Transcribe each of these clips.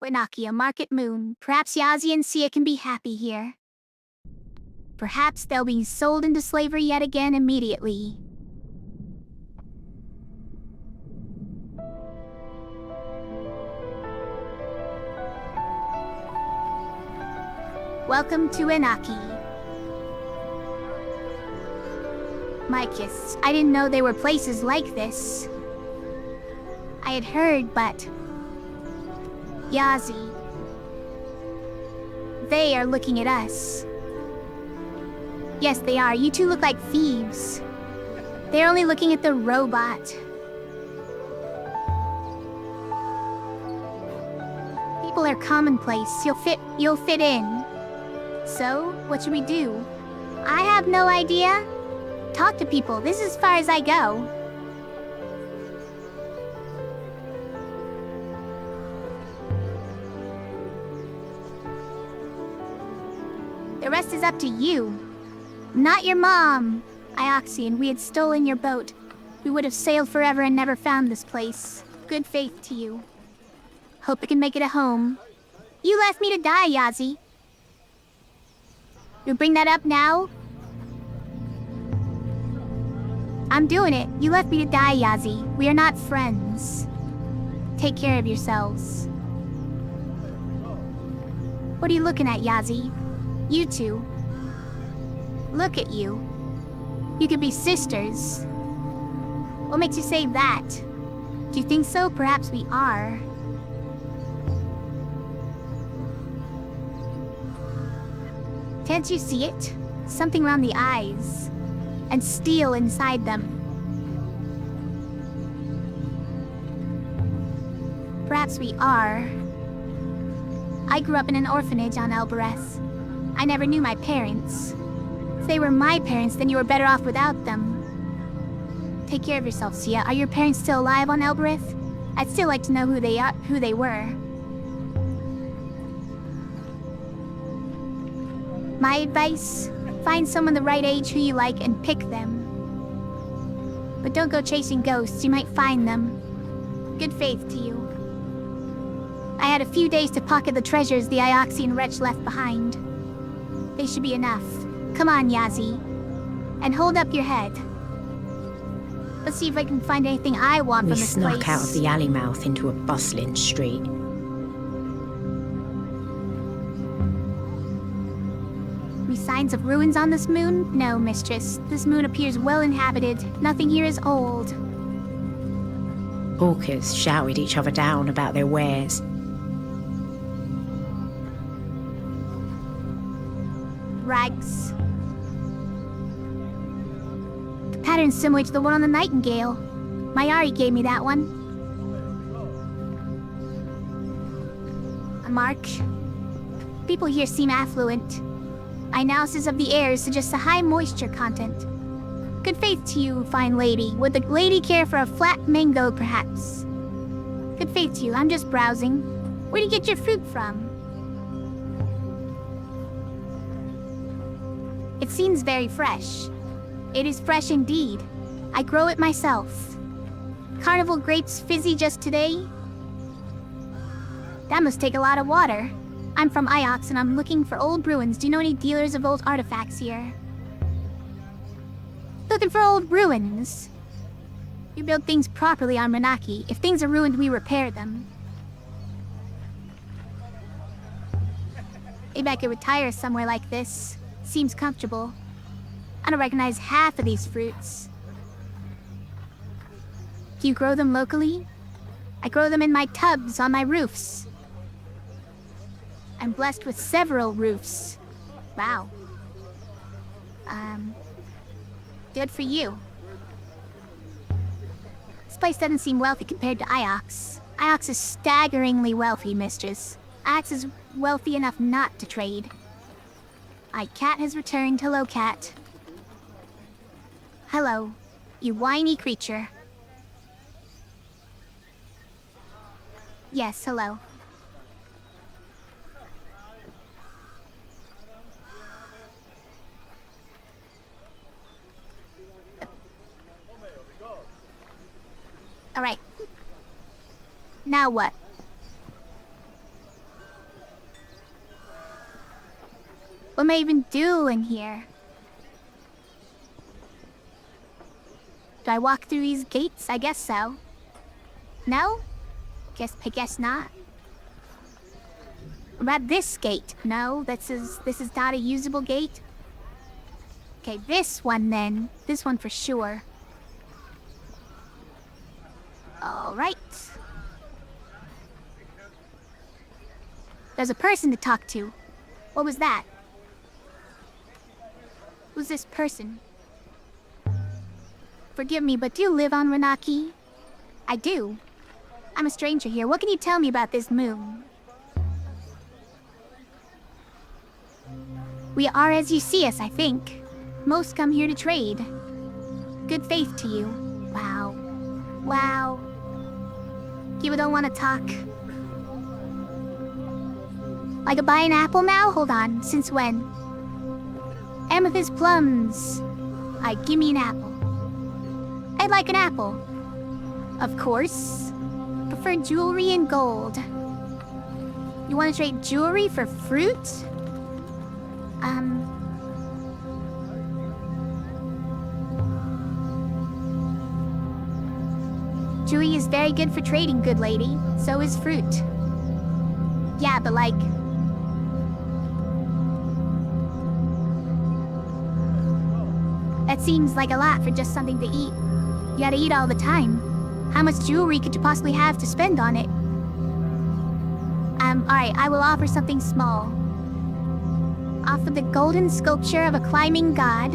Winakia, Market Moon. Perhaps Yazi and Sia can be happy here. Perhaps they'll be sold into slavery yet again immediately. Welcome to Inaki. Mycus, I didn't know there were places like this. I had heard, but... Yazi. They are looking at us. Yes, they are. You two look like thieves. They're only looking at the robot. People are commonplace. You'll fit in. So, what should we do? I have no idea. Talk to people. This is as far as I go. The rest is up to you. Not your mom. Ioxian, we had stolen your boat. We would have sailed forever and never found this place. Good faith to you. Hope you can make it a home. You left me to die, Yazi. You bring that up now? I'm doing it. You left me to die, Yazi. We are not friends. Take care of yourselves. What are you looking at, Yazi? You two. Look at you. You could be sisters. What makes you say that? Do you think so? Perhaps we are. Can't you see it? Something around the eyes. And steel inside them. Perhaps we are. I grew up in an orphanage on Elbereth. I never knew my parents. If they were my parents, then you were better off without them. Take care of yourself, Sia. Are your parents still alive on Elbereth? I'd still like to know who they were. My advice? Find someone the right age who you like and pick them. But don't go chasing ghosts, you might find them. Good faith to you. I had a few days to pocket the treasures the Ioxian wretch left behind. They should be enough. Come on, Yazi. And hold up your head. Let's see if I can find anything I want from this place. We snuck out of the alley mouth into a bustling street. Any signs of ruins on this moon? No, mistress. This moon appears well inhabited. Nothing here is old. Hawkers shouted each other down about their wares. Rags. The pattern's similar to the one on the Nightingale. Mayari gave me that one. A mark. People here seem affluent. Analysis of the air suggests a high moisture content. Good faith to you, fine lady. Would the lady care for a flat mango, perhaps? Good faith to you, I'm just browsing. Where do you get your fruit from? It seems very fresh. It is fresh indeed. I grow it myself. Carnival grapes fizzy just today? That must take a lot of water. I'm from Iox and I'm looking for old ruins. Do you know any dealers of old artifacts here? Looking for old ruins? You build things properly on Manaki. If things are ruined, we repair them. Maybe I could retire somewhere like this. Seems comfortable. I don't recognize half of these fruits. Do you grow them locally? I grow them in my tubs on my roofs. I'm blessed with several roofs. Wow. Good for you. This place doesn't seem wealthy compared to Iox. Iox is staggeringly wealthy, mistress. Iox is wealthy enough not to trade. Cat has returned. Hello, cat. Hello, you whiny creature. Yes, hello. Alright. Now what? What am I even doing here? Do I walk through these gates? I guess so. No? I guess not. What about this gate? No, this is not a usable gate. Okay, this one then. This one for sure. Alright. There's a person to talk to. What was that? Who's this person? Forgive me, but do you live on Renaki? I do. I'm a stranger here. What can you tell me about this moon? We are as you see us, I think. Most come here to trade. Good faith to you. Wow. Wow. You don't want to talk. I could buy an apple now? Hold on. Since when? Amethyst plums. Give me an apple. I'd like an apple. Of course. Prefer jewelry and gold. You want to trade jewelry for fruit? Jewelry is very good for trading, good lady. So is fruit. Yeah, but like... That seems like a lot for just something to eat. You gotta eat all the time. How much jewelry could you possibly have to spend on it? Alright, I will offer something small. Offer the golden sculpture of a climbing god.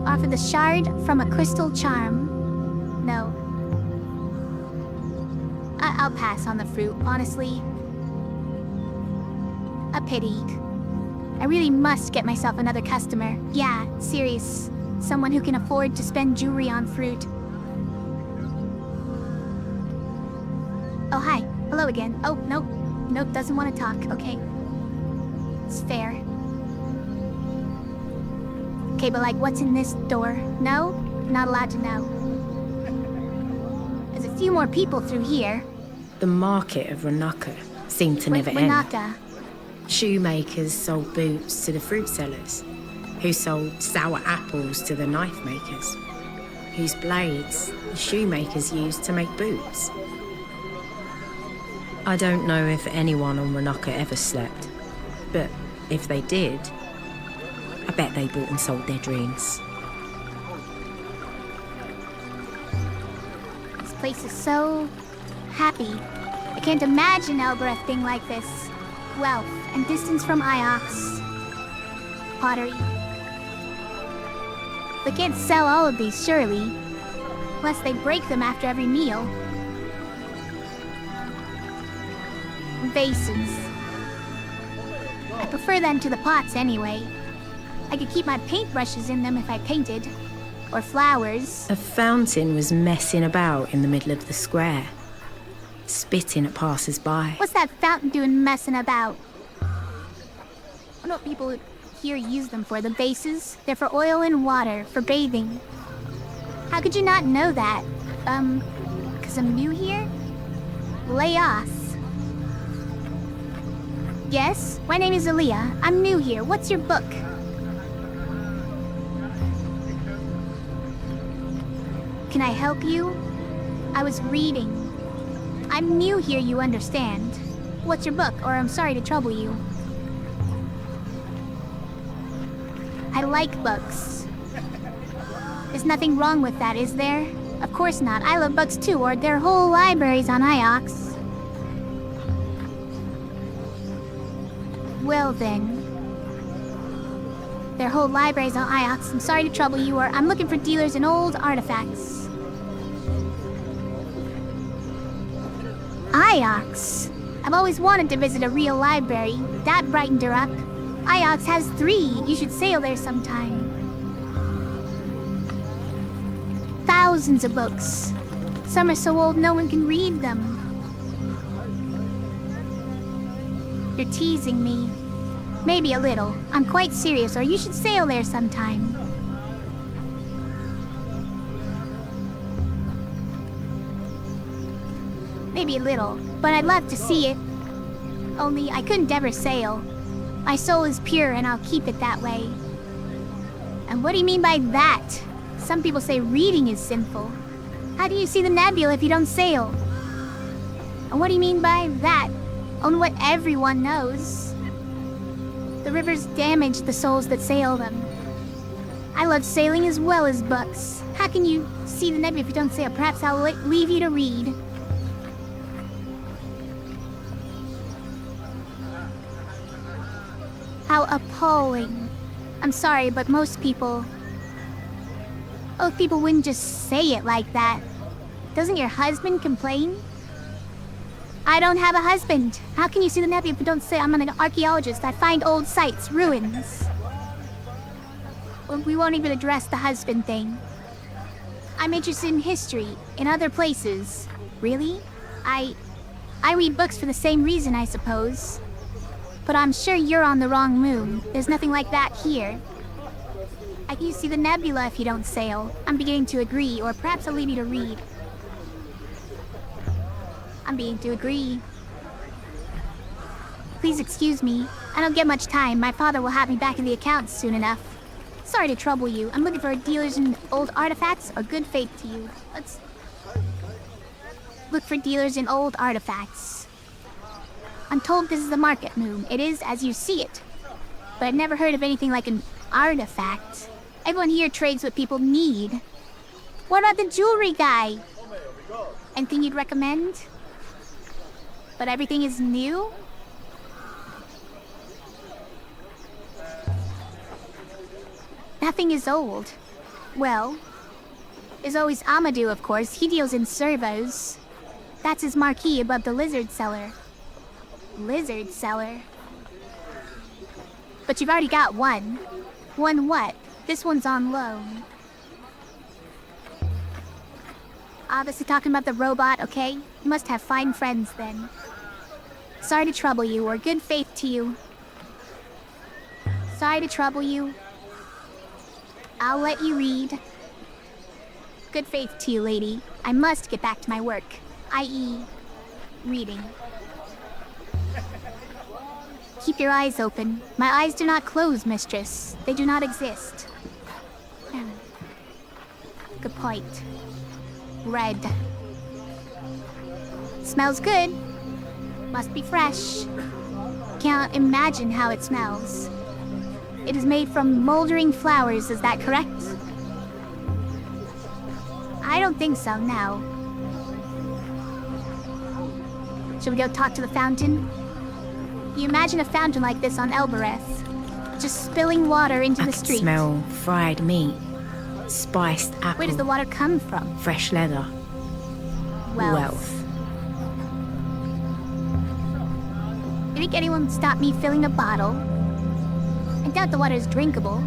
Offer the shard from a crystal charm. No. I'll pass on the fruit, honestly. A pity. I really must get myself another customer. Yeah, serious. Someone who can afford to spend jewelry on fruit. Oh, hi. Hello again. Oh, nope. Nope, doesn't want to talk. Okay. It's fair. Okay, but like, what's in this door? No? Not allowed to know. There's a few more people through here. The market of Renaka seemed to never end. Renaka? Shoemakers sold boots to the fruit sellers, who sold sour apples to the knife makers, whose blades the shoemakers used to make boots. I don't know if anyone on Renaka ever slept, but if they did, I bet they bought and sold their dreams. This place is so happy. I can't imagine Elbereth being like this. Wealth and distance from Iox. Pottery. They can't sell all of these, surely. Unless they break them after every meal. Vases. I prefer them to the pots anyway. I could keep my paintbrushes in them if I painted. Or flowers. A fountain was messing about in the middle of the square, spitting at passers-by. What's that fountain doing messing about? I know what people here use them for. The bases? They're for oil and water, for bathing. How could you not know that? 'Cause I'm new here? Laos. Yes, my name is Aaliyah. I'm new here. What's your book? Can I help you? I was reading. I'm new here, you understand. What's your book, or I'm sorry to trouble you. I like books. There's nothing wrong with that, is there? Of course not. I love books too, or there are whole libraries on Iox. Well then. There are whole libraries on Iox. I'm sorry to trouble you, or I'm looking for dealers in old artifacts. Iox. I've always wanted to visit a real library. That brightened her up. Iox has 3. You should sail there sometime. Thousands of books. Some are so old no one can read them. You're teasing me. Maybe a little. I'm quite serious, or you should sail there sometime. Maybe a little, but I'd love to see it. Only I couldn't ever sail. My soul is pure and I'll keep it that way. And what do you mean by that? Some people say reading is sinful. How do you see the nebula if you don't sail? And what do you mean by that? Only what everyone knows. The rivers damage the souls that sail them. I love sailing as well as books. How can you see the nebula if you don't sail? Perhaps I'll leave you to read. How appalling. I'm sorry, but most people wouldn't just say it like that. Doesn't your husband complain? I don't have a husband. How can you see the nebula if you don't say I'm an archaeologist? I find old sites, ruins. Well, we won't even address the husband thing. I'm interested in history, in other places. Really? I read books for the same reason, I suppose. But I'm sure you're on the wrong moon. There's nothing like that here. I can see the nebula if you don't sail. I'm beginning to agree, or perhaps I'll leave you to read. I'm beginning to agree. Please excuse me. I don't get much time. My father will have me back in the accounts soon enough. Sorry to trouble you. I'm looking for dealers in old artifacts, or good faith to you. Let's look for dealers in old artifacts. I'm told this is the market moon. It is as you see it. But I've never heard of anything like an artifact. Everyone here trades what people need. What about the jewelry guy? Anything you'd recommend? But everything is new? Nothing is old. Well, there's always Amadou, of course. He deals in servos. That's his marquee above the lizard cellar. Lizard cellar? But you've already got one. One what? This one's on loan. Obviously talking about the robot, okay? You must have fine friends then. Sorry to trouble you, or good faith to you. Sorry to trouble you. I'll let you read. Good faith to you, lady. I must get back to my work, i.e., reading. Keep your eyes open. My eyes do not close, mistress. They do not exist. Good point. Red. Smells good. Must be fresh. Can't imagine how it smells. It is made from moldering flowers, is that correct? I don't think so, no. Should we go talk to the fountain? You imagine a fountain like this on Elbereth, just spilling water into the street. I smell fried meat, spiced apple. Where does the water come from? Fresh leather. Wealth. You think anyone would stop me filling a bottle? I doubt the water is drinkable.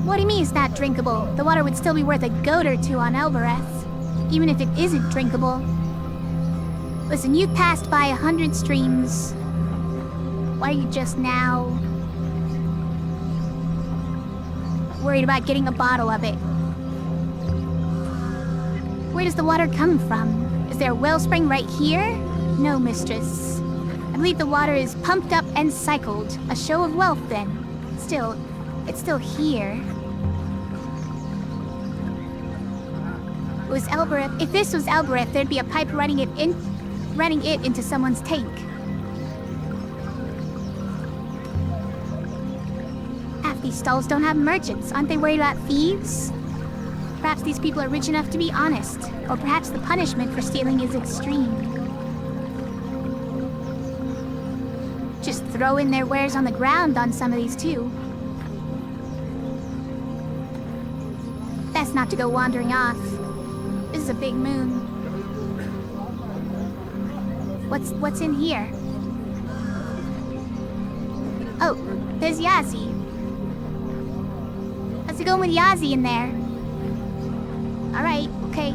What do you mean it's not drinkable? The water would still be worth a goat or two on Elbereth, even if it isn't drinkable. Listen, you've passed by 100 streams. Why are you just now worried about getting a bottle of it? Where does the water come from? Is there a wellspring right here? No, mistress. I believe the water is pumped up and cycled. A show of wealth, then. Still, it's still here. It was Elbereth. If this was Elbereth, there'd be a pipe running it into someone's tank. Half these stalls don't have merchants. Aren't they worried about thieves? Perhaps these people are rich enough to be honest. Or perhaps the punishment for stealing is extreme. Just throw in their wares on the ground on some of these, too. Best not to go wandering off. This is a big moon. What's in here? Oh, there's Yazi. How's it going with Yazi in there? Alright, okay.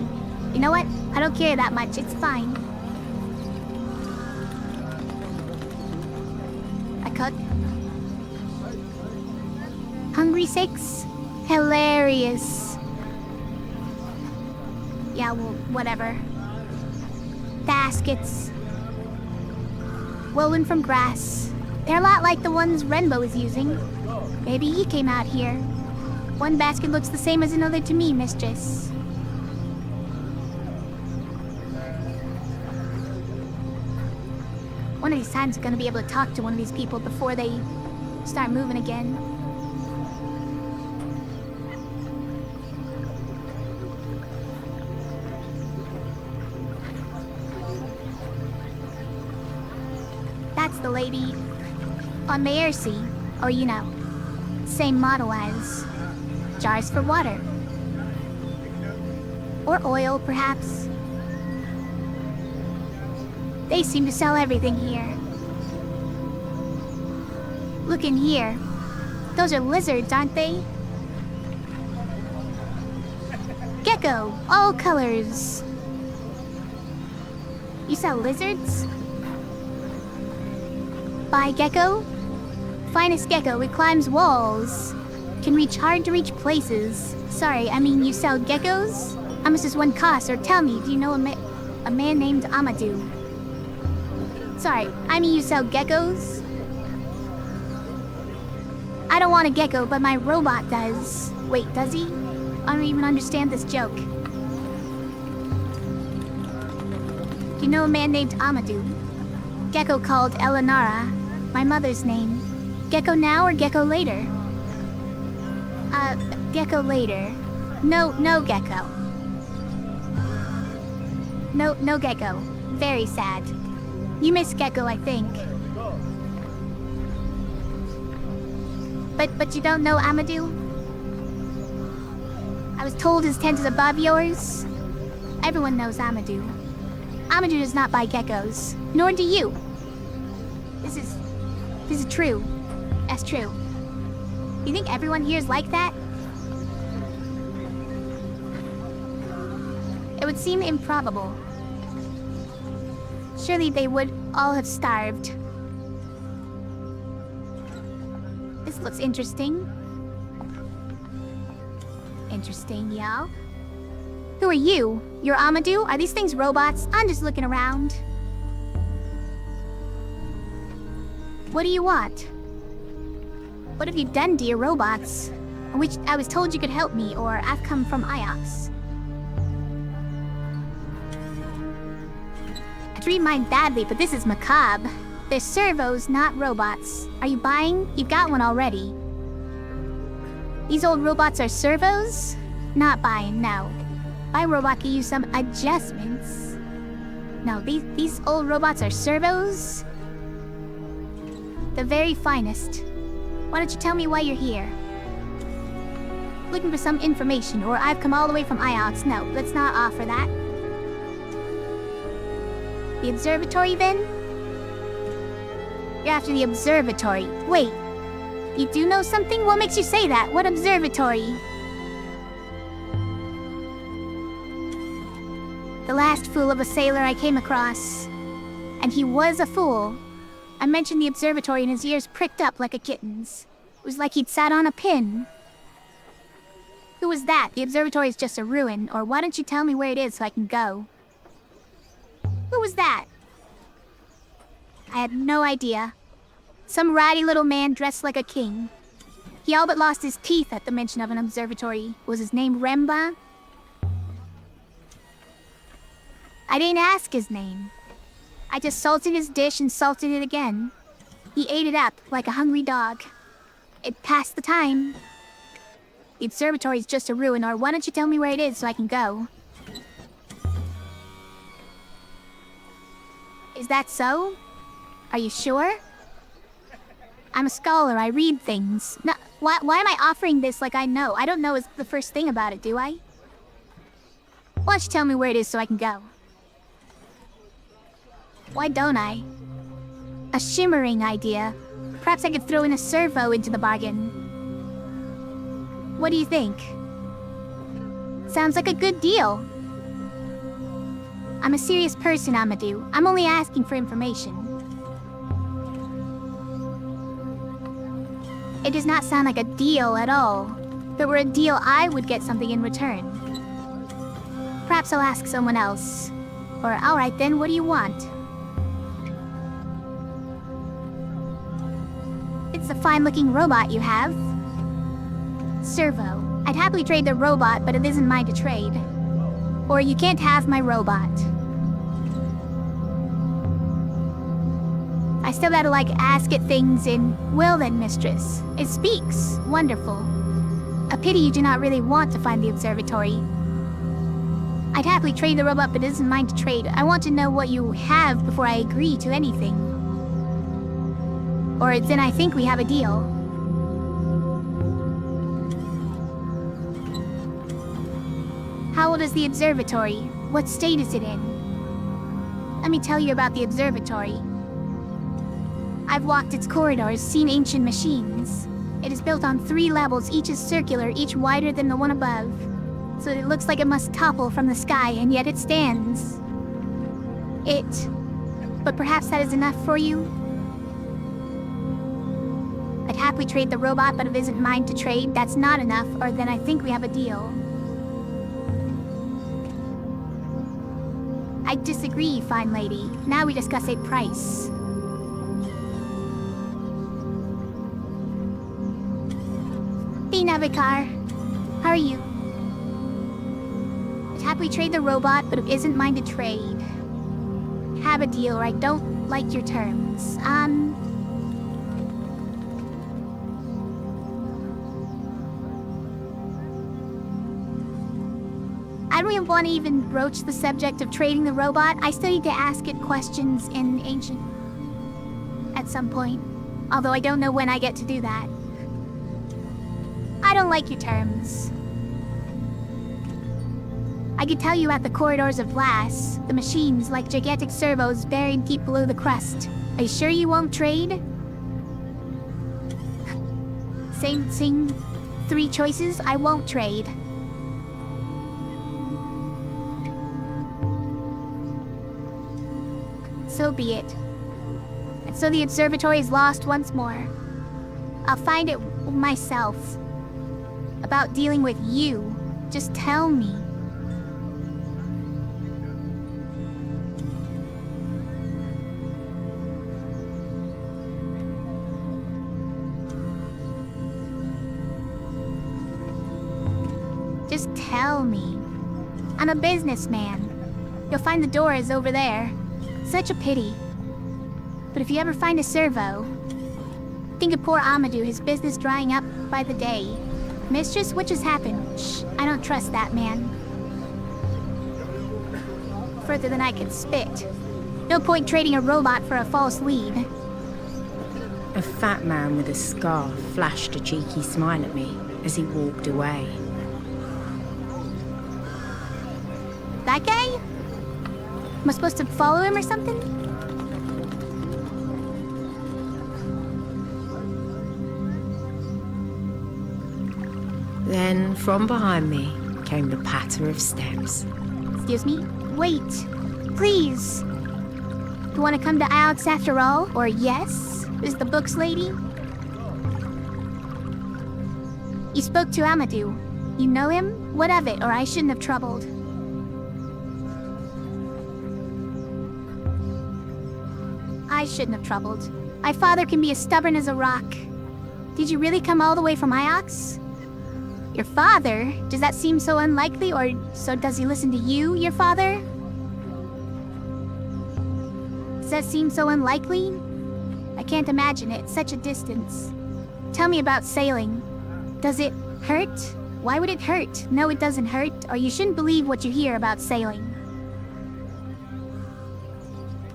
You know what? I don't care that much. It's fine. I cook. Hungry 6? Hilarious. Yeah, well, whatever. Baskets. Woven from grass. They're a lot like the ones Renbo is using. Maybe he came out here. One basket looks the same as another to me, mistress. One of these times I'm gonna be able to talk to one of these people before they start moving again. That's the lady on Maercy, or you know, same model as jars for water. Or oil, perhaps. They seem to sell everything here. Look in here. Those are lizards, aren't they? Gecko, all colors. You sell lizards? Buy gecko? Finest gecko, it climbs walls. Can reach hard to reach places. Sorry, I mean you sell geckos? How much does one cost? Or tell me, do you know a man named Amadou? Sorry, I mean you sell geckos? I don't want a gecko, but my robot does. Wait, does he? I don't even understand this joke. Do you know a man named Amadou? Gecko called Elenara, my mother's name. Gecko now or gecko later? Gecko later. No gecko. No gecko. Very sad. You miss gecko, I think. But you don't know Amadou? I was told his tent is above yours. Everyone knows Amadou. Amadou does not buy geckos, nor do you. This is true. That's true. You think everyone here is like that? It would seem improbable. Surely they would all have starved. This looks interesting. Interesting, yeah? Who are you? You're Amadou? Are these things robots? I'm just looking around. What do you want? What have you done to your robots? I was told you could help me, or I've come from Iox. I read mine badly, but this is macabre. They're servos, not robots. Are you buying? You've got one already. These old robots are servos? Not buying, no. My robot can use some adjustments. No, these old robots are servos? The very finest. Why don't you tell me why you're here? Looking for some information, or I've come all the way from Iox. No, let's not offer that. The observatory, then? You're after the observatory. Wait, you do know something? What makes you say that? What observatory? The last fool of a sailor I came across. And he was a fool. I mentioned the observatory and his ears pricked up like a kitten's. It was like he'd sat on a pin. Who was that? The observatory is just a ruin, or why don't you tell me where it is so I can go? Who was that? I had no idea. Some ratty little man dressed like a king. He all but lost his teeth at the mention of an observatory. Was his name Remba? I didn't ask his name. I just salted his dish and salted it again. He ate it up like a hungry dog. It passed the time. The observatory's just a ruin, or why don't you tell me where it is so I can go? Is that so? Are you sure? I'm a scholar, I read things. No, why am I offering this like I know? I don't know is the first thing about it, do I? Why don't you tell me where it is so I can go? Why don't I? A shimmering idea. Perhaps I could throw in a servo into the bargain. What do you think? Sounds like a good deal. I'm a serious person, Amadou. I'm only asking for information. It does not sound like a deal at all. If it were a deal, I would get something in return. Perhaps I'll ask someone else. Or, alright then, what do you want? It's a fine-looking robot you have. Servo. I'd happily trade the robot, but it isn't mine to trade. Or you can't have my robot. I still gotta, ask it things in... Well then, mistress. It speaks. Wonderful. A pity you do not really want to find the observatory. I'd happily trade the robot, but it isn't mine to trade. I want to know what you have before I agree to anything. Or then I think we have a deal. How old is the observatory? What state is it in? Let me tell you about the observatory. I've walked its corridors, seen ancient machines. It is built on 3 levels, each is circular, each wider than the one above. So it looks like it must topple from the sky, and yet it stands. But perhaps that is enough for you? I'd happily trade the robot, but if it isn't mine to trade, that's not enough, or then I think we have a deal. I disagree, fine lady. Now we discuss a price. Hey, Navikar. How are you? I'd happily trade the robot, but it isn't mine to trade. Have a deal, or I don't like your terms. I don't even want to even broach the subject of trading the robot. I still need to ask it questions in ancient... at some point. Although I don't know when I get to do that. I don't like your terms. I could tell you at the corridors of glass, the machines like gigantic servos buried deep below the crust. Are you sure you won't trade? Same 3 choices, I won't trade. So be it. And so the observatory is lost once more. I'll find it myself. About dealing with you, just tell me. Just tell me. I'm a businessman. You'll find the door is over there. Such a pity. But if you ever find a servo, think of poor Amadou, his business drying up by the day. Mistress, what just happened? Shh, I don't trust that man. Further than I can spit. No point trading a robot for a false lead. A fat man with a scarf flashed a cheeky smile at me as he walked away. That guy? Am I supposed to follow him or something? Then, from behind me, came the patter of steps. Excuse me? Wait. Please. You want to come to Alex after all? Or yes? Is the books lady? You spoke to Amadou. You know him? What of it, or I shouldn't have troubled. I shouldn't have troubled. My father can be as stubborn as a rock. Did you really come all the way from Iox? Your father? Does that seem so unlikely, or so does he listen to you, your father? Does that seem so unlikely? I can't imagine it, such a distance. Tell me about sailing. Does it hurt? Why would it hurt? No, it doesn't hurt, or you shouldn't believe what you hear about sailing.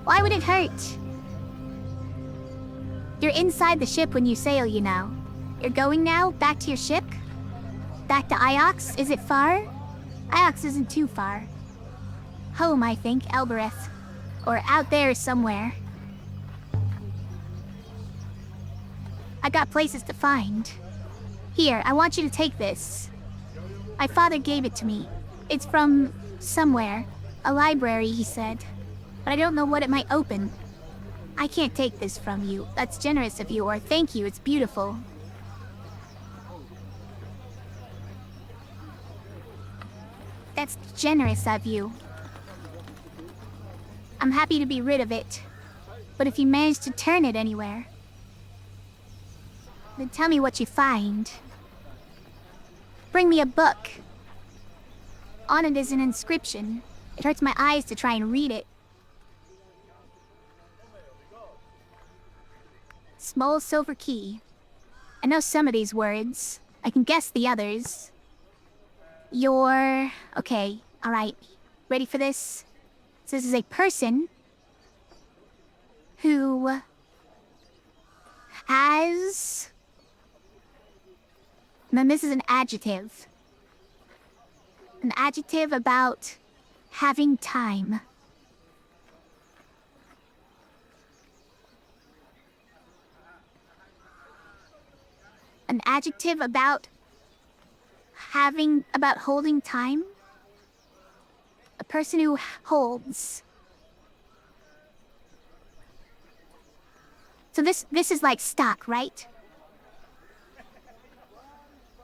Why would it hurt? You're inside the ship when you sail, you know. You're going now? Back to your ship? Back to Iox? Is it far? Iox isn't too far. Home, I think, Elbereth. Or out there somewhere. I got places to find. Here, I want you to take this. My father gave it to me. It's from somewhere. A library, he said. But I don't know what it might open. I can't take this from you. That's generous of you, or thank you, it's beautiful. That's generous of you. I'm happy to be rid of it. But if you manage to turn it anywhere... Then tell me what you find. Bring me a book. On it is an inscription. It hurts my eyes to try and read it. Small silver key. I know some of these words. I can guess the others. Okay, alright. Ready for this? So this is a person who has... Then this is an adjective. An adjective about having time. An adjective about holding time. A person who holds. So this is like stock, right?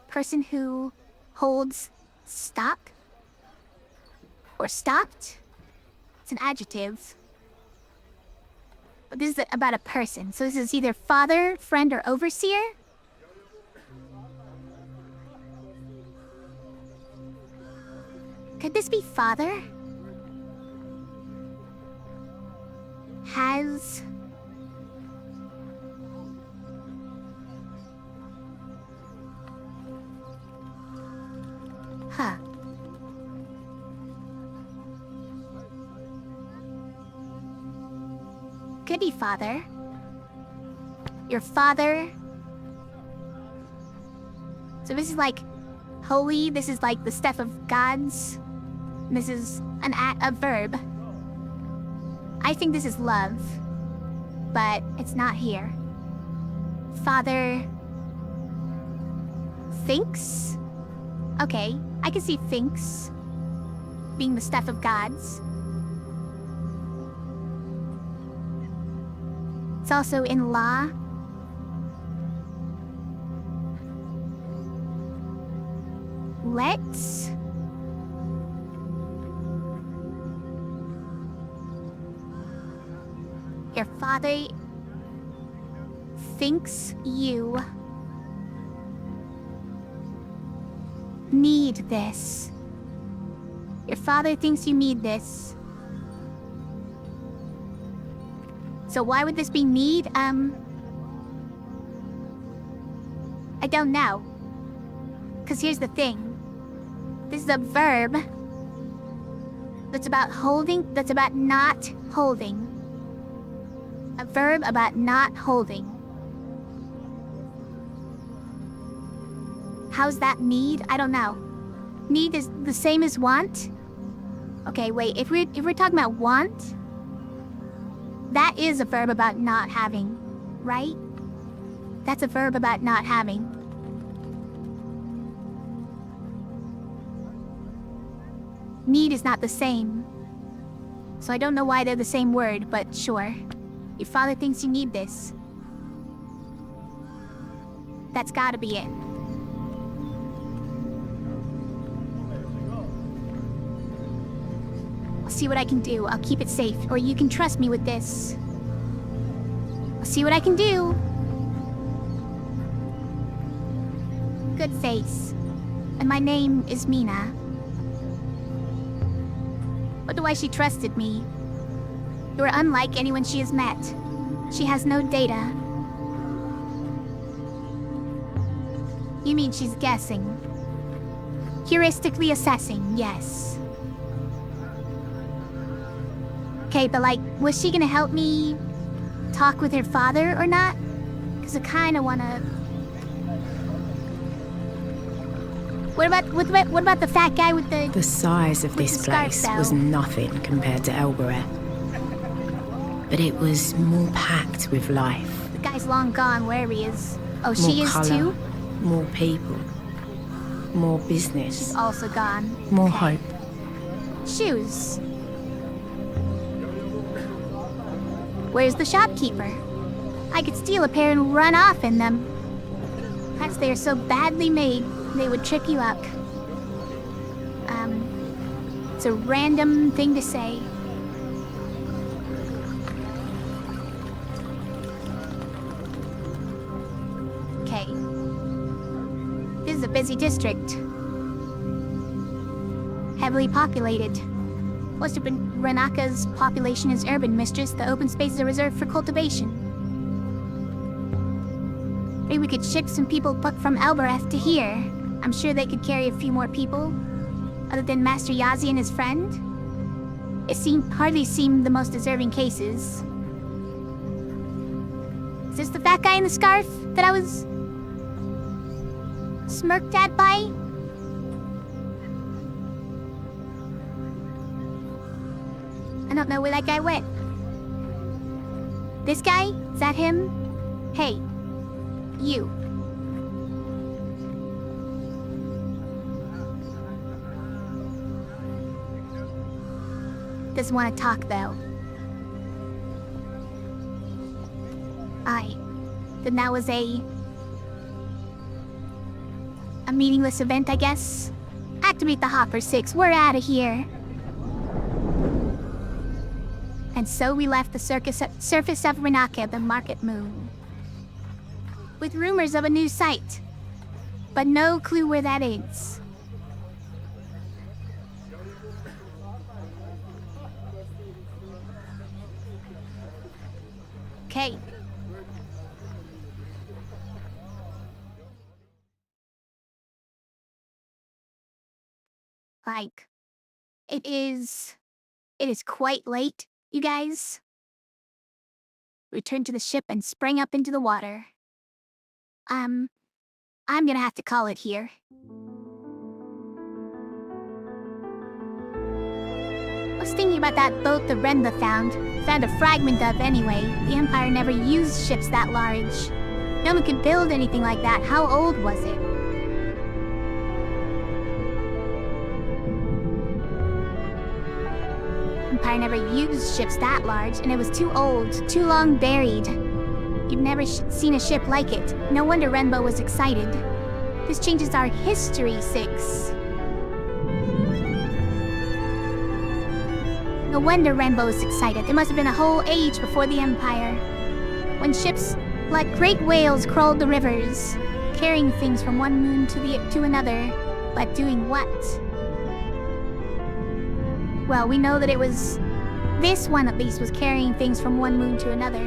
Person who holds stock? Or stocked? It's an adjective. But this is about a person. So this is either father, friend, or overseer. Could this be father? Has... Huh. Could be father. Your father. So this is like holy, this is like the stuff of gods. This is a verb. I think this is love, but it's not here. Father thinks? Okay, I can see thinks being the stuff of gods. It's also in law. Let's... Your father thinks you need this. Your father thinks you need this. So why would this be need? I don't know. 'Cause here's the thing. This is a verb that's about holding, that's about not holding. A verb about not holding. How's that need? I don't know. Need is the same as want? Okay, wait, if we're talking about want, that is a verb about not having, right? That's a verb about not having. Need is not the same. So I don't know why they're the same word, but sure. Your father thinks you need this. That's gotta be it. I'll see what I can do. I'll keep it safe, or you can trust me with this. I'll see what I can do. Good face. And my name is Mina. Wonder why she trusted me. You are unlike anyone she has met. She has no data. You mean she's guessing? Heuristically assessing, yes. Okay, but like, was she gonna help me talk with her father or not? Because I kinda wanna... What about the fat guy with the... The size of this place was nothing compared to Elbereth. But it was more packed with life. The guy's long gone, wherever he is. Oh, More she is colour, too? more people, more business, She's also gone. more Okay. hope. Shoes. Where's the shopkeeper? I could steal a pair and run off in them. Perhaps they are so badly made, they would trip you up. It's a random thing to say. Okay. busy district. Heavily populated. Most of Renaka's population is urban, mistress. The open spaces are reserved for cultivation. Maybe we could ship some people from Elbereth to here. I'm sure they could carry a few more people, other than Master Yazi and his friend. It hardly seemed the most deserving cases. Is this the fat guy in the scarf that I was smirked at by? I don't know where that guy went. This guy? Is that him? Hey, you. Doesn't want to talk, though. Then that was a meaningless event, I guess. Activate the Hopper 6, we're out of here. And so we left the surface of Renaka, the market moon, with rumors of a new site, but no clue where that is. Okay. Like, it is quite late, you guys. Returned to the ship and sprang up into the water. I'm gonna have to call it here. I was thinking about that boat the Renla found a fragment of anyway. The Empire never used ships that large. No one could build anything like that. How old was it? Empire never used ships that large, and it was too old, too long buried. You've never seen a ship like it. No wonder Renbo was excited. This changes our history, 6. No wonder Renbo was excited. There must have been a whole age before the Empire, when ships like great whales crawled the rivers, carrying things from one moon to another, but doing what? Well, we know that it was... this one, at least, was carrying things from one moon to another.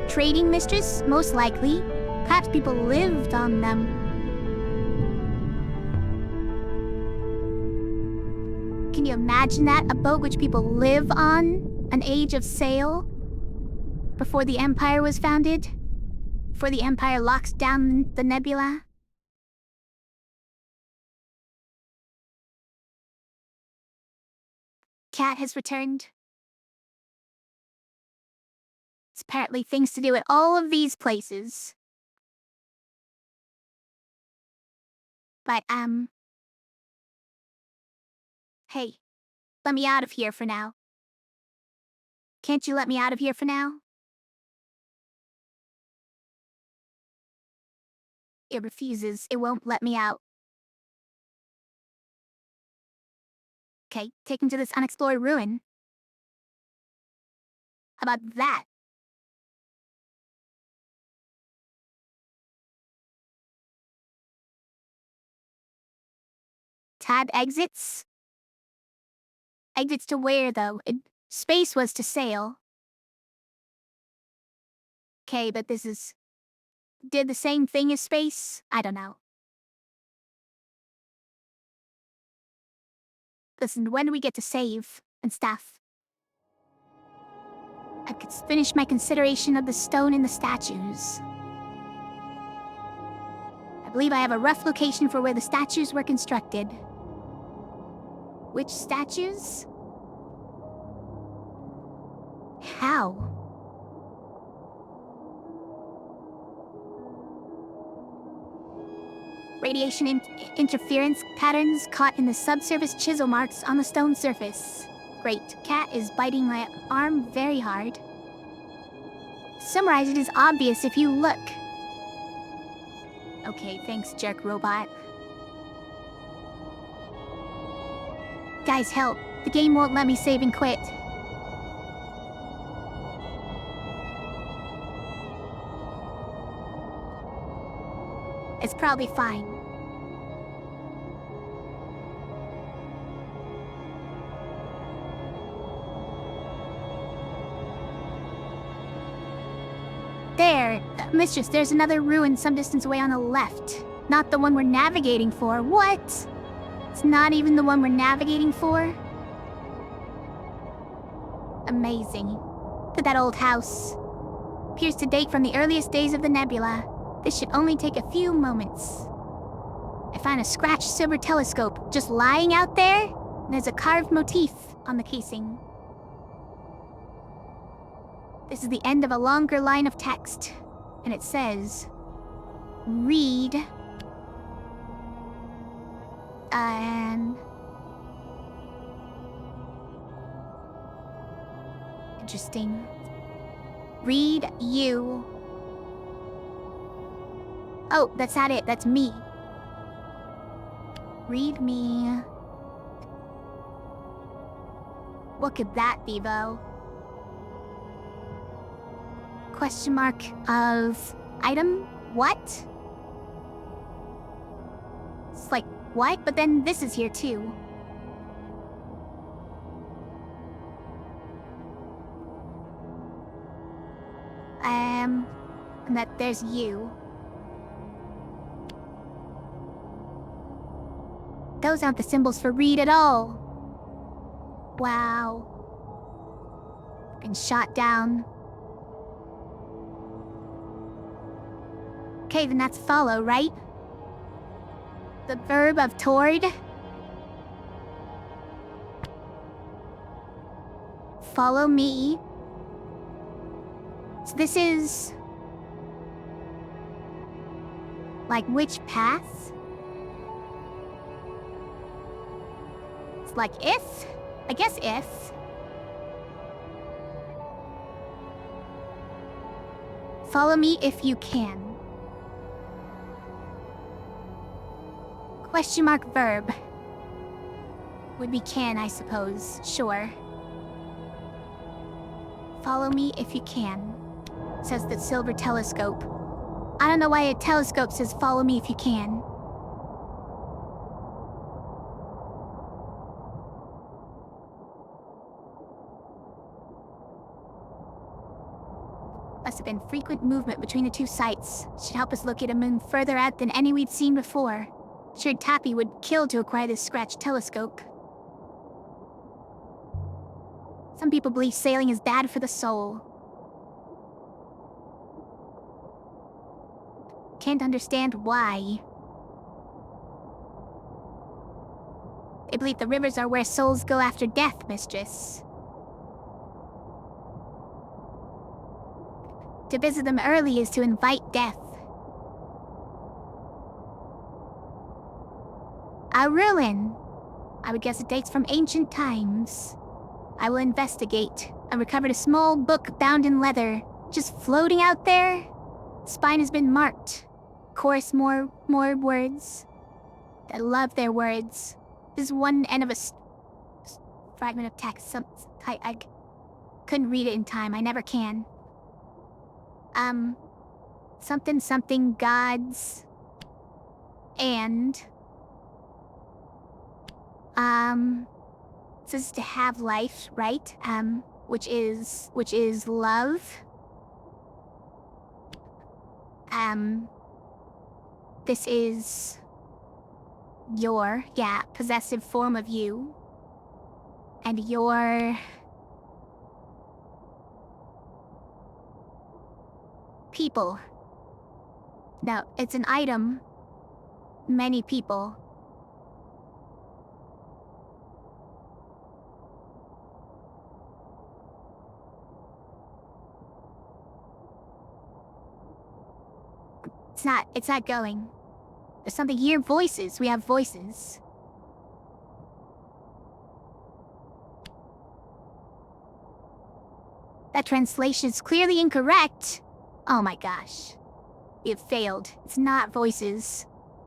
Trading, mistress? Most likely. Perhaps people lived on them. Can you imagine that? A boat which people live on? An age of sail? Before the Empire was founded? Before the Empire locks down the nebula? Cat has returned. It's apparently things to do at all of these places. But, hey, let me out of here for now. Can't you let me out of here for now? It refuses. It won't let me out. Okay, take him to this unexplored ruin. How about that? Tab exits? Exits to where, though? Space was to sail. Okay, but this is... did the same thing as space? I don't know. Listen, when do we get to save and stuff? I could finish my consideration of the stone and the statues. I believe I have a rough location for where the statues were constructed. Which statues? How? Radiation interference patterns caught in the subsurface chisel marks on the stone surface. Great. Cat is biting my arm very hard. To summarize, it is obvious if you look. Okay, thanks, jerk robot. Guys, help. The game won't let me save and quit. It's probably fine. Sir, Mistress, there's another ruin some distance away on the left. Not the one we're navigating for. What? It's not even the one we're navigating for? Amazing. Look at that old house. Appears to date from the earliest days of the nebula. This should only take a few moments. I find a scratched silver telescope just lying out there, and there's a carved motif on the casing. This is the end of a longer line of text, and it says, read, and... Interesting. Read you. Oh, that's not it, that's me. Read me. What could that be, though? Question mark of item? What? It's like, what? But then this is here too. And that there's you. Those aren't the symbols for read at all. Wow. Been shot down. Okay, then that's follow, right? The verb of toward. Follow me. So this is... like which path? It's like if? I guess if. Follow me if you can. Question mark verb. Would be can, I suppose. Sure. Follow me if you can, says the silver telescope. I don't know why a telescope says follow me if you can. Must have been frequent movement between the two sites. Should help us locate a moon further out than any we'd seen before. Sure, Tappy would kill to acquire this scratched telescope. Some people believe sailing is bad for the soul. Can't understand why. They believe the rivers are where souls go after death, Mistress. To visit them early is to invite death. A ruin. I would guess it dates from ancient times. I will investigate. I recovered a small book bound in leather, just floating out there. Spine has been marked. Chorus more words. I love their words. This is one end of a fragment of text. I couldn't read it in time. I never can. Something gods. And... this is to have life, right? Which is love. This is your, possessive form of you. And your... people. No, it's an item. Many people. It's not going. There's something here. Voices. We have voices. That translation is clearly incorrect. Oh my gosh. It failed. It's not voices.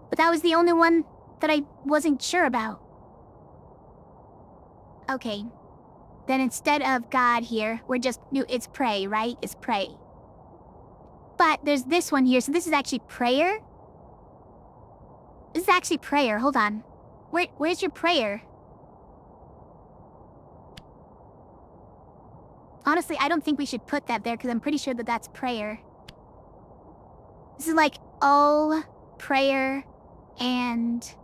But that was the only one that I wasn't sure about. Okay. Then instead of God here, we're just... it's pray, right? It's pray. But there's this one here, so this is actually prayer? This is actually prayer, hold on. Where's your prayer? Honestly, I don't think we should put that there, because I'm pretty sure that that's prayer. This is like all prayer and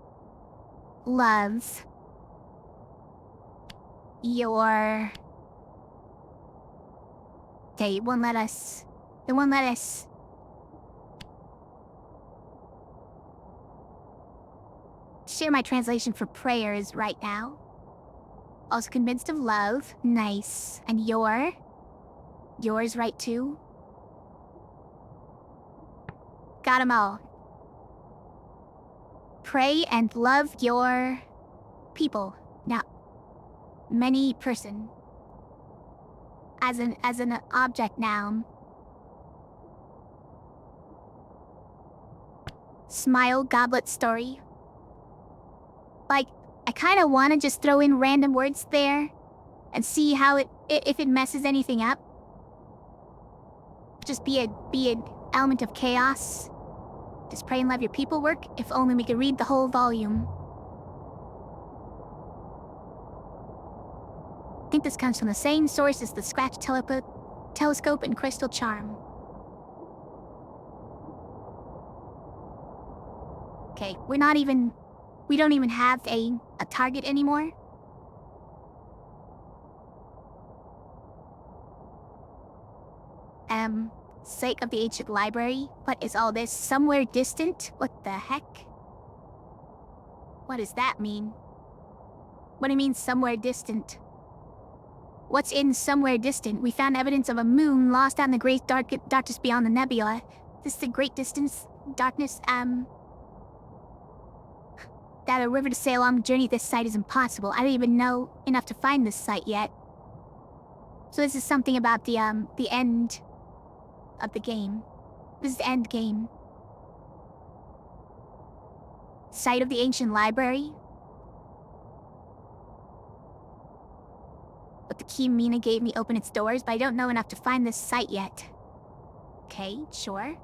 love. Your... Okay, it won't let us... It won't let us... share my translation for prayers right now. Also convinced of love. Nice. And yours right too. Got 'em all. Pray and love your people. Now, many person. As an object noun. Smile goblet story. Like, I kind of want to just throw in random words there and see how if it messes anything up. Just be an element of chaos. Does pray and love your people work? If only we could read the whole volume. I think this comes from the same source as the Scratch telescope and crystal charm. Okay, we don't even have a target anymore. Sake of the ancient library. What is all this? Somewhere distant? What the heck? What does that mean? What do you mean, somewhere distant? What's in somewhere distant? We found evidence of a moon lost out in the great darkness beyond the nebula. This is the great distance, darkness, that a river to sail along the journey at this site is impossible. I don't even know enough to find this site yet. So this is something about the end of the game. This is the end game. Site of the ancient library. But the key Mina gave me opened its doors, but I don't know enough to find this site yet. Okay, sure.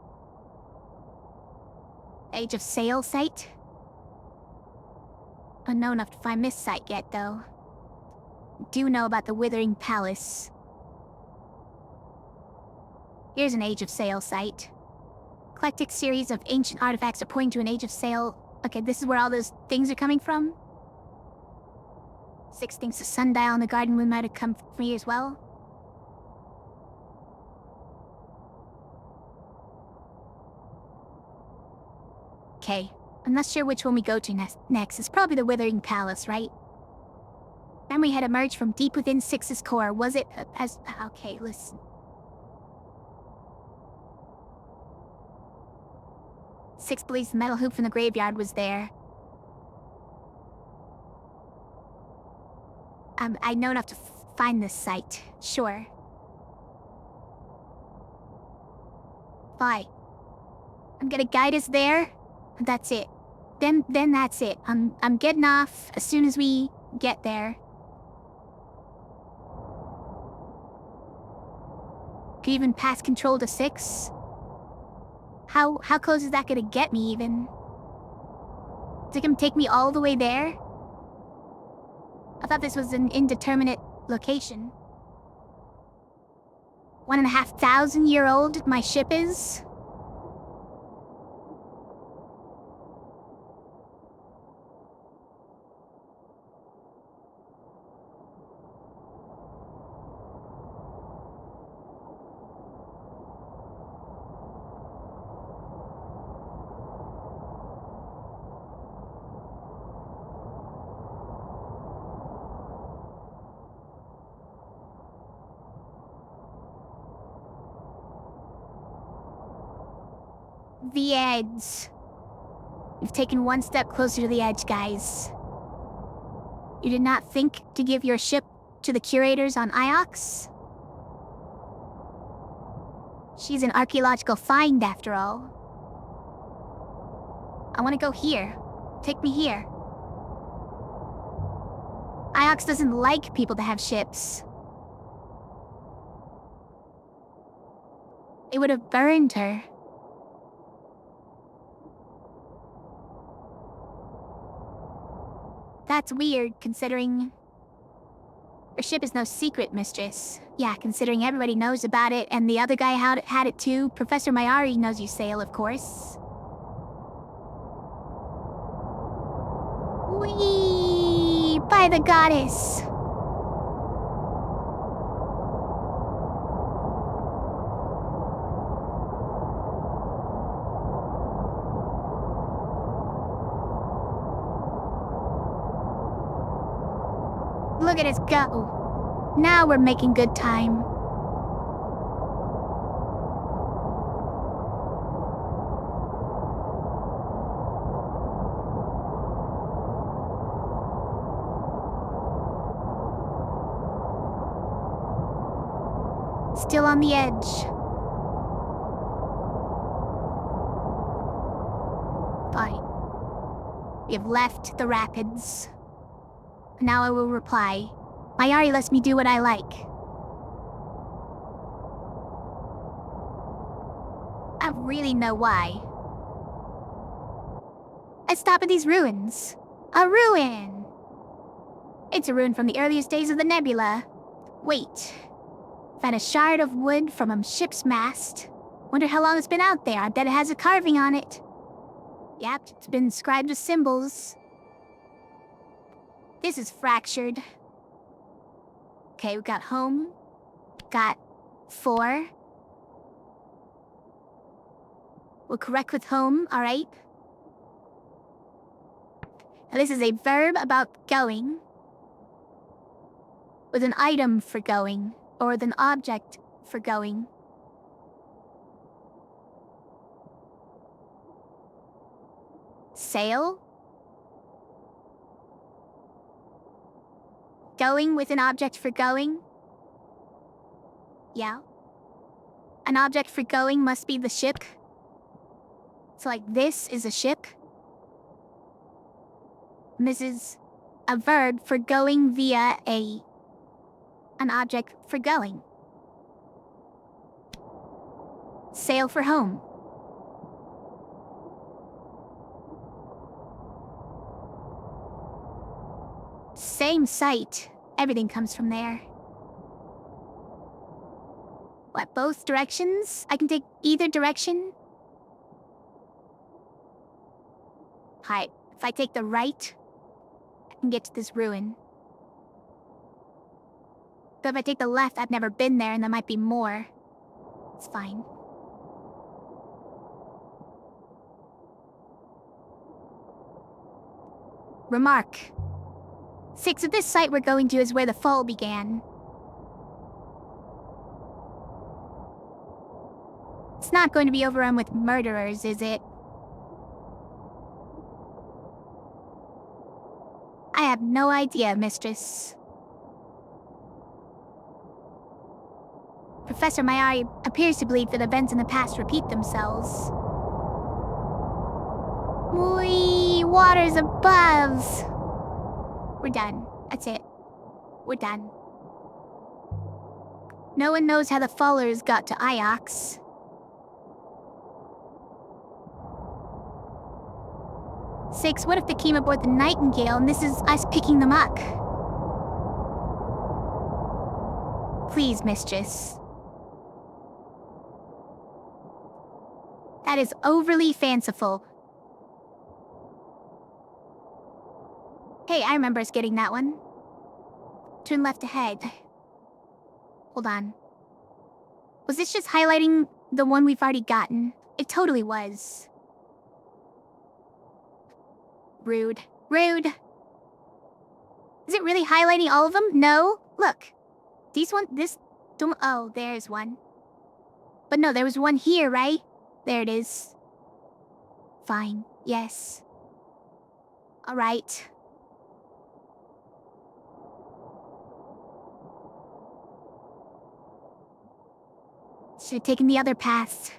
Age of Sail site. I don't know enough to find this site yet, though. I do know about the Withering Palace. Here's an Age of Sail site. Eclectic series of ancient artifacts are pointing to an Age of Sail. Okay, this is where all those things are coming from? 6 thinks the sundial on the garden moon might have come from here as well. Okay, I'm not sure which one we go to next. It's probably the Withering Palace, right? Memory had emerged from deep within Six's core. Was it okay, listen. 6 believes the metal hoop from the graveyard was there. I know enough to find this site. Sure. Bye. I'm gonna guide us there. And that's it. Then that's it. I'm getting off as soon as we get there. Could you even pass control to 6? How close is that gonna get me, even? Is it gonna take me all the way there? I thought this was an indeterminate location. 1,500-year-old my ship is? The edge. You've taken one step closer to the edge, guys. You did not think to give your ship to the curators on Iox? She's an archaeological find, after all. I want to go here. Take me here. Iox doesn't like people to have ships. It would have burned her. That's weird, considering Your ship is no secret, mistress. Yeah, considering everybody knows about it, and the other guy had it too. Professor Mayari knows you sail, of course. Whee! By the goddess! Look at us go. Now we're making good time. Still on the edge. Fine. We have left the rapids. Now I will reply. Mayari lets me do what I like. I don't really know why. I stop at these ruins. A ruin! It's a ruin from the earliest days of the nebula. Wait. Found a shard of wood from a ship's mast. Wonder how long it's been out there. I bet it has a carving on it. Yep, it's been inscribed with symbols. This is fractured. Okay, we got home. Got 4. We'll correct with home, alright? Now this is a verb about going. With an item for going. Or with an object for going. Sail? Going with an object for going? Yeah. An object for going must be the ship. So like this is a ship. And this is a verb for going via an object for going. Sail for home. Same site. Everything comes from there. What, both directions? I can take either direction? Hi, if I take the right, I can get to this ruin. But if I take the left, I've never been there and there might be more. It's fine. Remark. 6 of this site we're going to is where the fall began. It's not going to be overrun with murderers, is it? I have no idea, mistress. Professor Mayari appears to believe that events in the past repeat themselves. Whee! Waters above! We're done. That's it. We're done. No one knows how the Fallers got to Iox. Six, what if they came aboard the Nightingale and this is us picking them up? Please, mistress. That is overly fanciful. Hey, I remember us getting that one. Turn left ahead. Hold on. Was this just highlighting the one we've already gotten? It totally was. Rude. Rude. Is it really highlighting all of them? No. Look. Oh, there's one. But no, there was one here, right? There it is. Fine. Yes. Alright. Should have taken the other path.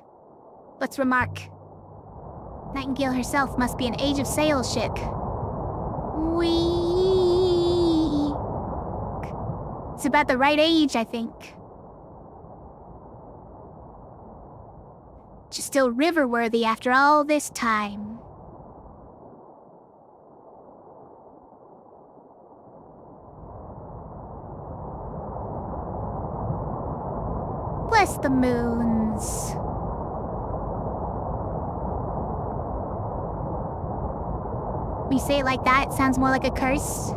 Let's remark. Nightingale herself must be an Age of Sail ship. Whee! It's about the right age, I think. Just still river-worthy after all this time. Bless the moons. We say it like that, it sounds more like a curse.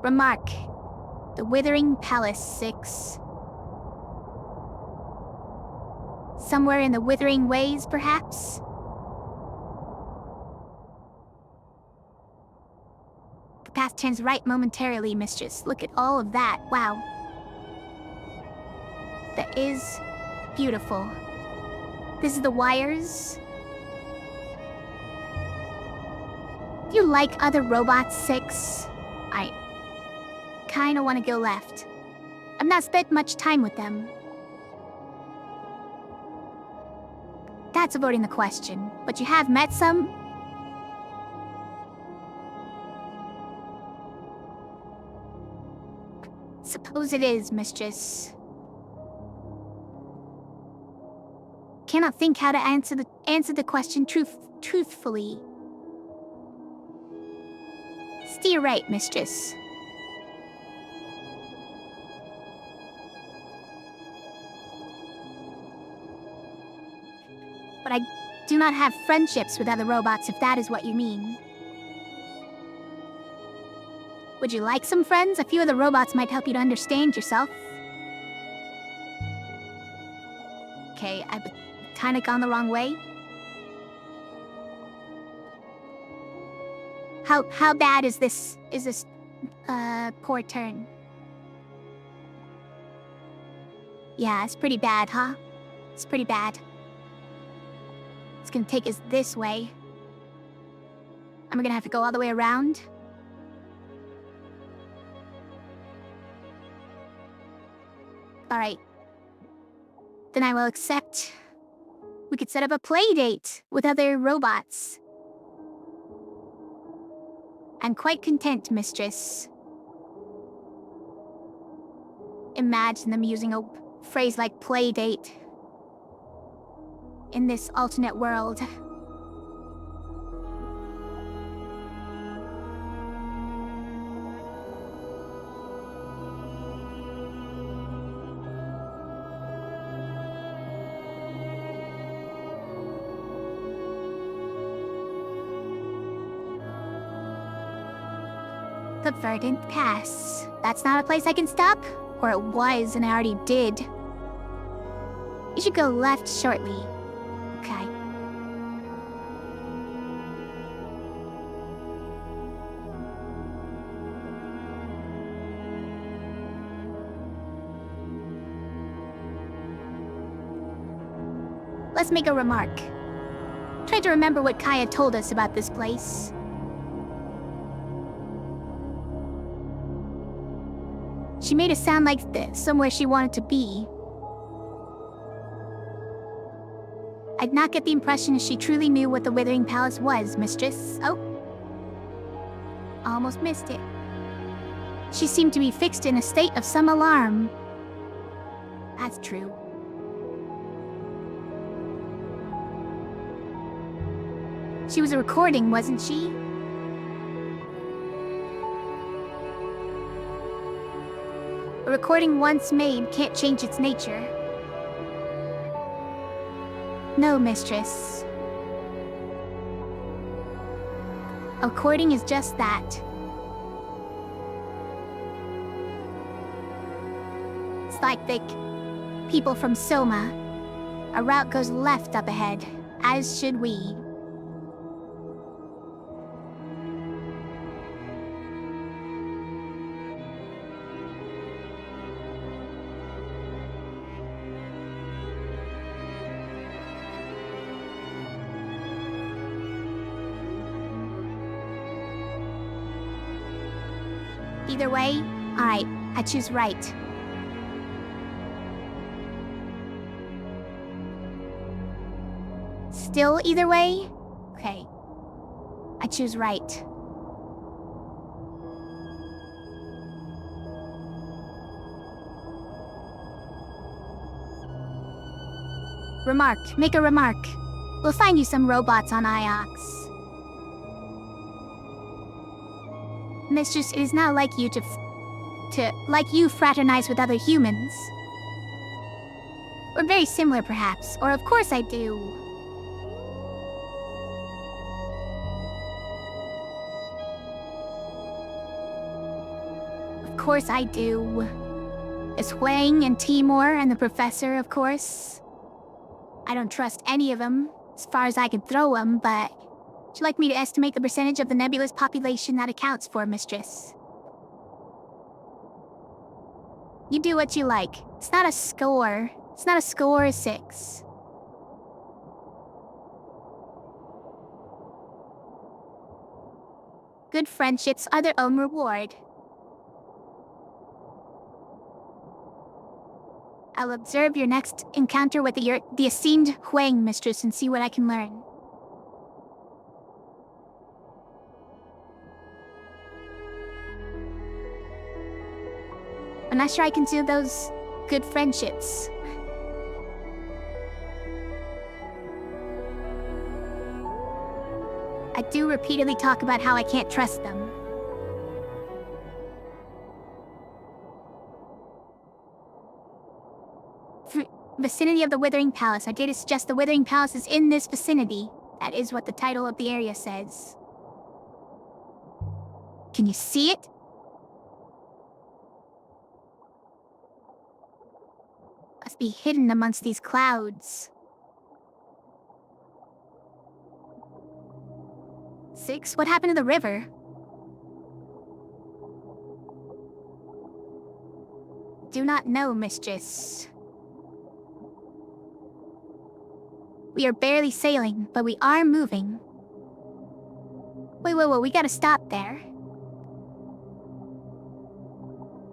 Remark. The Withering Palace 6. Somewhere in the Withering Ways, perhaps? The path turns right momentarily, mistress. Look at all of that. Wow. That is beautiful. This is the wires. Do you like other robots, 6? I kinda wanna go left. I've not spent much time with them. That's avoiding the question, but you have met some? Suppose it is, mistress. Cannot think how to answer the question truthfully. Steer right, mistress. But I do not have friendships with other robots, if that is what you mean. Would you like some friends? A few of the robots might help you to understand yourself. Okay, I've kinda gone the wrong way. How bad is this poor turn? Yeah, it's pretty bad, huh? It's pretty bad. It's gonna take us this way. I'm gonna have to go all the way around. Alright. Then I will accept. We could set up a play date with other robots. I'm quite content, mistress. Imagine them using a phrase like play date in this alternate world. The Verdant Pass. That's not a place I can stop? Or it was and I already did. You should go left shortly. Okay. Let's make a remark. Try to remember what Kaya told us about this place. She made it sound like somewhere she wanted to be. I'd not get the impression she truly knew what the Withering Palace was, mistress. Oh. Almost missed it. She seemed to be fixed in a state of some alarm. That's true. She was a recording, wasn't she? A recording once made can't change its nature. No, mistress. A recording is just that. It's like the people from Soma. Our route goes left up ahead, as should we. Either way? Alright, I choose right. Still either way? Okay. I choose right. Remark. Make a remark. We'll find you some robots on Iox. Mistress, it is not like you to like you fraternize with other humans. Or very similar, perhaps. Or of course I do. Of course I do. As Huang and Timur and the professor, of course. I don't trust any of them, as far as I can throw them, but... Would you like me to estimate the percentage of the nebulous population that accounts for, Mistress? You do what you like. It's not a score. It's not a score 6. Good friendships are their own reward. I'll observe your next encounter with the esteemed Huang, Mistress, and see what I can learn. I'm not sure I can do those good friendships. I do repeatedly talk about how I can't trust them. Vicinity of the Withering Palace. Our data suggests the Withering Palace is in this vicinity. That is what the title of the area says. Can you see it? Must be hidden amongst these clouds. 6? What happened to the river? Do not know, Mistress. We are barely sailing, but we are moving. Wait, we gotta stop there.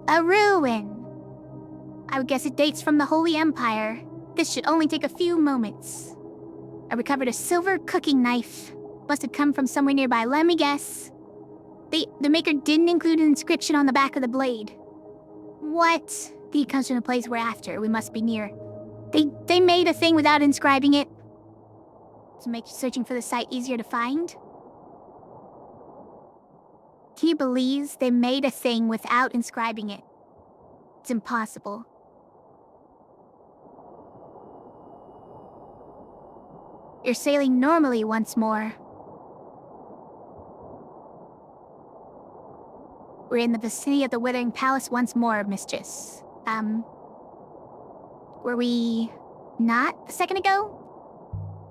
A ruin! I would guess it dates from the Holy Empire. This should only take a few moments. I recovered a silver cooking knife. Must have come from somewhere nearby. Let me guess. The maker didn't include an inscription on the back of the blade. What? The comes from the place we're after. We must be near. They made a thing without inscribing it. To make searching for the site easier to find? Can you believe they made a thing without inscribing it? It's impossible. You're sailing normally once more. We're in the vicinity of the Withering Palace once more, Mistress. Were we not a second ago?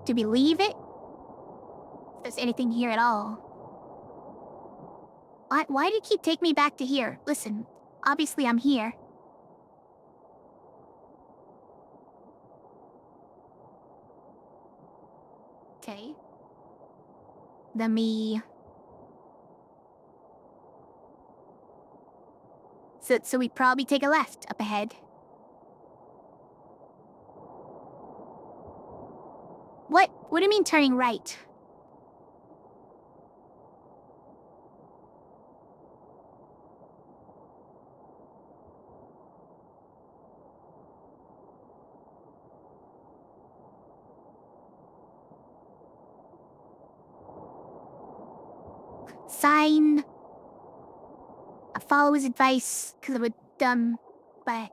Do we leave it? If there's anything here at all. Why do you keep taking me back to here? Listen, obviously I'm here. Okay. Let me... So we probably take a left up ahead. What do you mean turning right? Sign. I follow his advice because of a dumb, but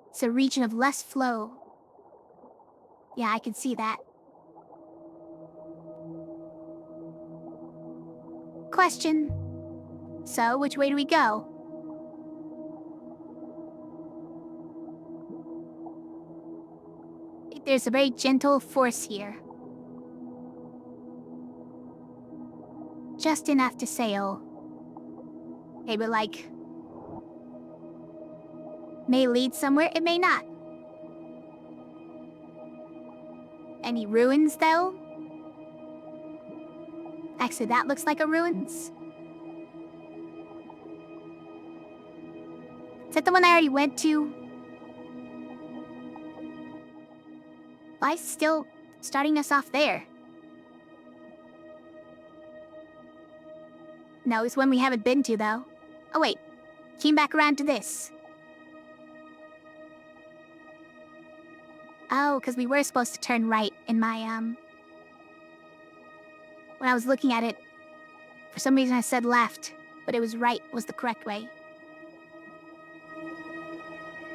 it's a region of less flow. Yeah, I can see that. Question. So, which way do we go? There's a very gentle force here. Just enough to sail. Okay, but like... may lead somewhere, it may not. Any ruins, though? Actually, that looks like a ruins. Is that the one I already went to? Why is it still starting us off there? No, it's one we haven't been to, though. Oh, wait. Came back around to this. Oh, because we were supposed to turn right in my, When I was looking at it, for some reason I said left. but it was the correct way.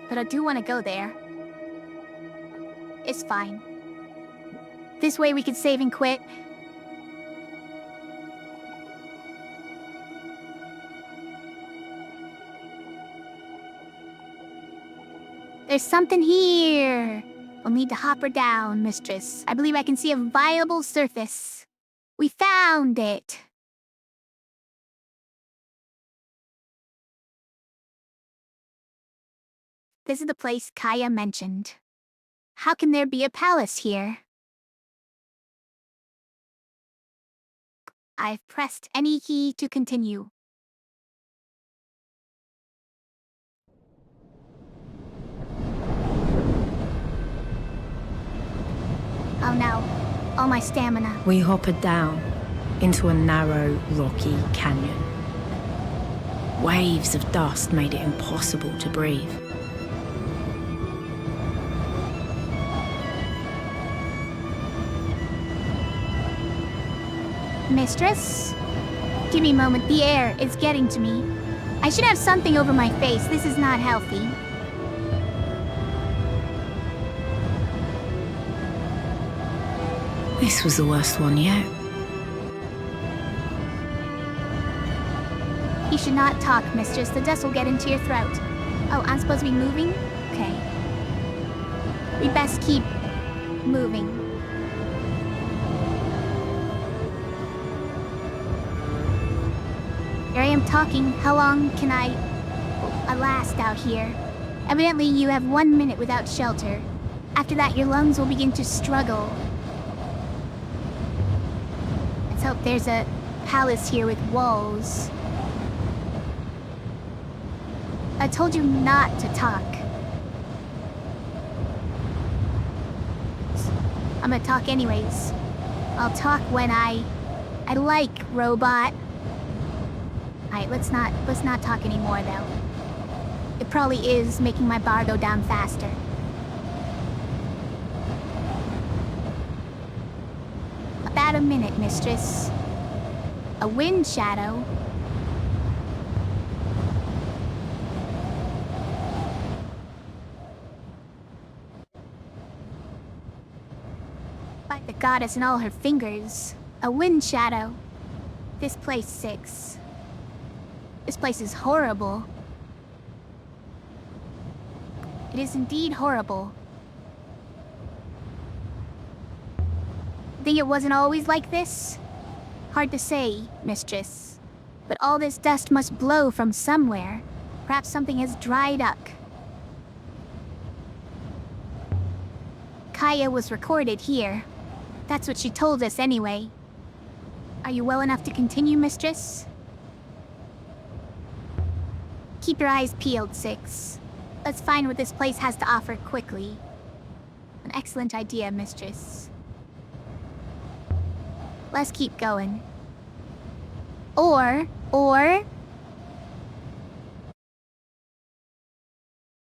But I do want to go there. It's fine. This way we can save and quit. There's something here. We'll need to hop her down, mistress. I believe I can see a viable surface. We found it. This is the place Kaya mentioned. How can there be a palace here? I've pressed any key to continue. Oh no, all my stamina. We hoppered down into a narrow, rocky canyon. Waves of dust made it impossible to breathe. Mistress? Give me a moment, the air is getting to me. I should have something over my face, this is not healthy. This was the worst one yet. You should not talk, mistress, the dust will get into your throat. Oh, I'm supposed to be moving? Okay. We best keep moving. Here I am talking. How long can I last out here? Evidently, you have 1 minute without shelter. After that, your lungs will begin to struggle. Let's hope there's a palace here with walls. I told you not to talk. I'm gonna talk anyways. I'll talk when I like, robot. Alright, let's not talk anymore though. It probably is making my bar go down faster. About a minute, mistress. A wind shadow? By the goddess and all her fingers. A wind shadow. This place 6. This place is horrible. It is indeed horrible. Think it wasn't always like this? Hard to say, mistress. But all this dust must blow from somewhere. Perhaps something has dried up. Kaya was recorded here. That's what she told us anyway. Are you well enough to continue, mistress? Keep your eyes peeled, 6. Let's find what this place has to offer quickly. An excellent idea, mistress. Let's keep going. Or...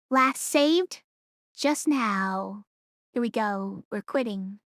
Last saved? Just now. Here we go. We're quitting.